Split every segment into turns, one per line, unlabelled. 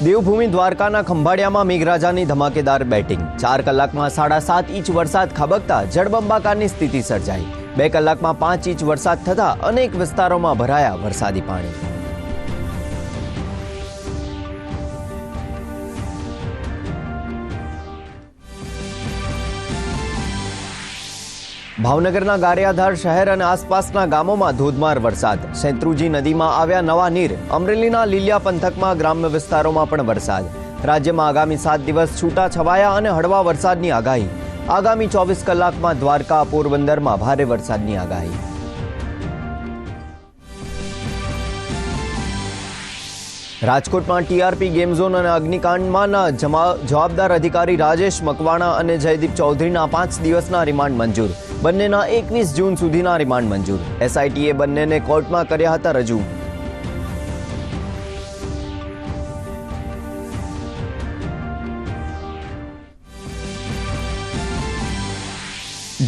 દેવભૂમિ દ્વારકાના ખંભાળિયામાં મેઘરાજાની ધમાકેદાર બેટિંગ। 4 કલાકમાં 7.5 ઇંચ વરસાદ ખાબકતા જળબંબાકારની સ્થિતિ સર્જાઈ। 2 કલાકમાં 5 ઇંચ વરસાદ થતા અનેક વિસ્તારોમાં ભરાયા વરસાદી પાણી। ભાવનગરના ગારિયાધાર શહેર અને આસપાસના ગામોમાં ધોધમાર વરસાદ। શેત્રુંજી નદીમાં આવ્યા નવા નીર। અમરેલીના લીલિયા પંથકમાં ગ્રામ્ય વિસ્તારોમાં પણ વરસાદ। રાજ્યમાં આગામી 7 દિવસ છૂટાછવાયા અને હળવા વરસાદની આગાહી। આગામી 24 કલાકમાં દ્વારકા પોરબંદરમાં ભારે વરસાદની આગાહી। રાજકોટમાં ટીઆરપી ગેમ ઝોન અને અગ્નિકાંડમાં જવાબદાર અધિકારી રાજેશ મકવાણા અને જયદીપ ચૌધરીના 5 દિવસના રિમાન્ડ મંજૂર। બંનેના 21 જૂન સુધીના રિમાન્ડ મંજૂર। એસઆઈટીએ બંનેને કોર્ટમાં કર્યા હતા રજૂ।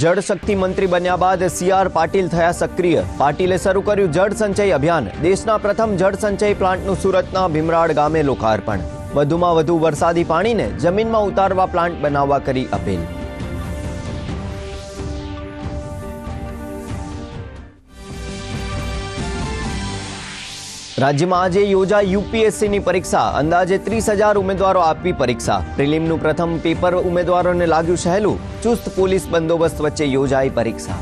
જળશક્તિ મંત્રી બન્યા બાદ સીઆર પાટીલ થયા સક્રિય। પાટીલે શરૂ કર્યું જળ સંચય અભિયાન। દેશના પ્રથમ જળ સંચય પ્લાન્ટનું સુરતના ભીમરાડ ગામે લોકાર્પણ। વધુમાં વધુ વરસાદી પાણીને જમીનમાં ઉતારવા પ્લાન્ટ બનાવવા કરી અપીલ। રાજ્યમાં આજે યોજાઈ યુપીએસસીની પરીક્ષા। અંદાજે 30,000 ઉમેદવારો આપી પરીક્ષા। પ્રિલિમનું પ્રથમ પેપર ઉમેદવારોને લાગ્યું સહેલું। ચુસ્ત પોલીસ બંદોબસ્ત વચ્ચે યોજાઈ પરીક્ષા।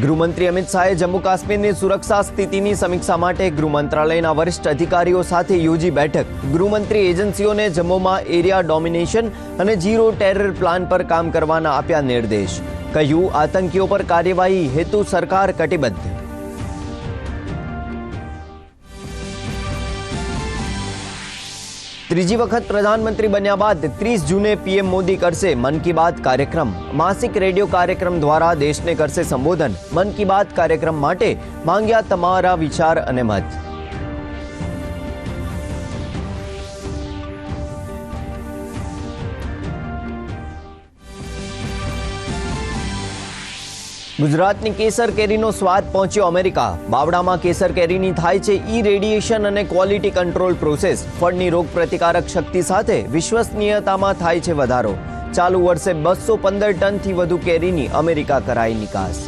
ગૃહમંત્રી અમિત શાહે જમ્મુ કાશ્મીરની સુરક્ષા સ્થિતિની સમીક્ષા માટે ગૃહ મંત્રાલયના વરિષ્ઠ અધિકારીઓ સાથે યોજી બેઠક। ગૃહમંત્રી એજન્સીઓને જમ્મુમાં એરિયા ડોમિનેશન અને ઝીરો ટેરર પ્લાન પર કામ કરવાના આપ્યા નિર્દેશ। કહ્યું, આતંકીઓ પર કાર્યવાહી હેતુ સરકાર કટિબદ્ધ। ત્રીજી વખત પ્રધાનમંત્રી બન્યા બાદ 30 જૂને પીએમ મોદી કરશે મન કી બાત કાર્યક્રમ। માસિક રેડિયો કાર્યક્રમ દ્વારા દેશને કરશે સંબોધન। મન કી બાત કાર્યક્રમ માટે માંગ્યા તમારા વિચાર અને મત। ગુજરાતની કેસર કેરીનો સ્વાદ પહોંચ્યો અમેરિકા। બાવડામાં કેસર કેરીની થાય છે ઈ-રેડિયેશન અને ક્વોલિટી કંટ્રોલ પ્રોસેસ। ફળની રોગ પ્રતિકારક શક્તિ સાથે વિશ્વસનીયતામાં થાય છે વધારો। ચાલુ વર્ષે 215 ટનથી વધુ કેરીની અમેરિકા કરાઈ નિકાસ।